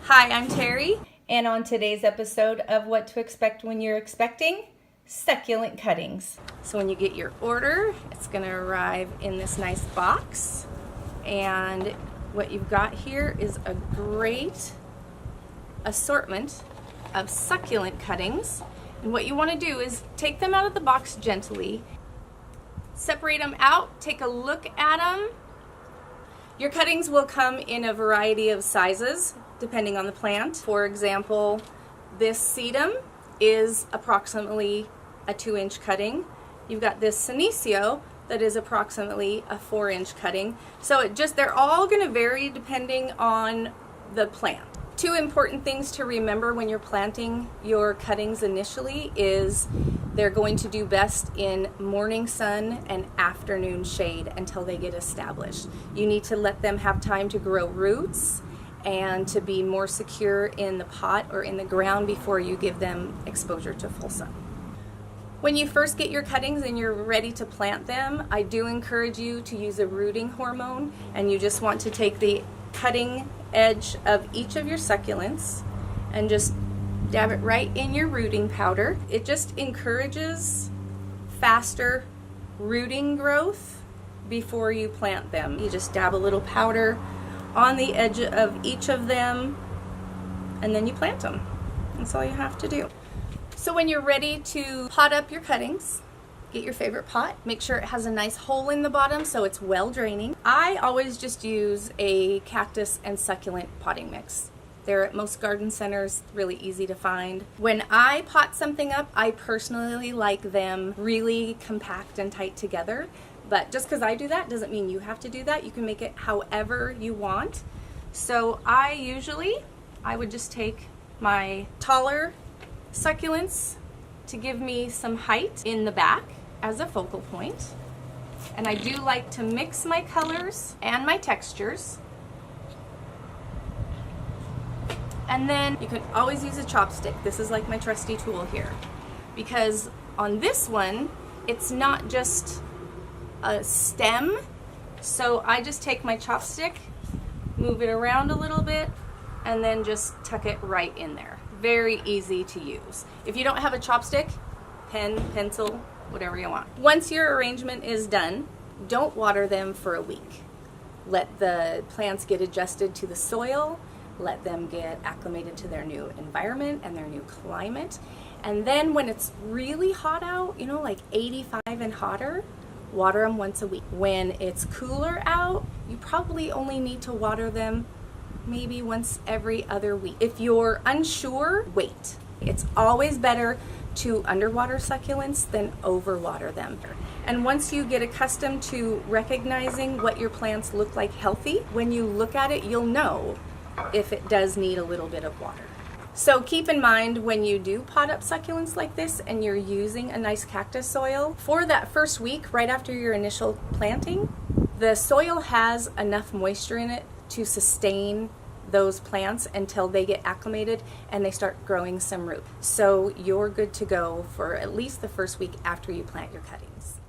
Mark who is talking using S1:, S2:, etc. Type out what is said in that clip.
S1: Hi, I'm Terry, and on today's episode of What to Expect When You're Expecting, Succulent Cuttings. So when you get your order, it's going to arrive in this nice box, and what you've got here is a great assortment of succulent cuttings. And what you want to do is take them out of the box gently, separate them out, take a look at them. Your cuttings will come in a variety of sizes depending on the plant. For example, this sedum is approximately a 2-inch cutting. You've got this senecio that is approximately a 4-inch cutting. So they're all going to vary depending on the plant. Two important things to remember when you're planting your cuttings initially is they're going to do best in morning sun and afternoon shade until they get established. You need to let them have time to grow roots and to be more secure in the pot or in the ground before you give them exposure to full sun. When you first get your cuttings and you're ready to plant them, I do encourage you to use a rooting hormone, and you just want to take the cutting edge of each of your succulents and just dab it right in your rooting powder. It just encourages faster rooting growth before you plant them. You just dab a little powder on the edge of each of them, and then you plant them. That's all you have to do. So when you're ready to pot up your cuttings, get your favorite pot. Make sure it has a nice hole in the bottom so it's well draining. I always just use a cactus and succulent potting mix. They're at most garden centers, really easy to find. When I pot something up, I personally like them really compact and tight together. But just because I do that doesn't mean you have to do that. You can make it however you want. So I would just take my taller succulents to give me some height in the back as a focal point. And I do like to mix my colors and my textures. And then you can always use a chopstick. This is like my trusty tool here. Because on this one, it's not just a stem, so I just take my chopstick, move it around a little bit, and then just tuck it right in there. Very easy to use. If you don't have a chopstick, pen, pencil, whatever you want. Once your arrangement is done, don't water them for a week. Let the plants get adjusted to the soil, let them get acclimated to their new environment and their new climate, and then when it's really hot out, like 85 and hotter, water them once a week. When it's cooler out, you probably only need to water them maybe once every other week. If you're unsure, wait. It's always better to underwater succulents than overwater them. And once you get accustomed to recognizing what your plants look like healthy, when you look at it, you'll know if it does need a little bit of water. So keep in mind when you do pot up succulents like this and you're using a nice cactus soil, for that first week right after your initial planting, the soil has enough moisture in it to sustain those plants until they get acclimated and they start growing some root. So you're good to go for at least the first week after you plant your cuttings.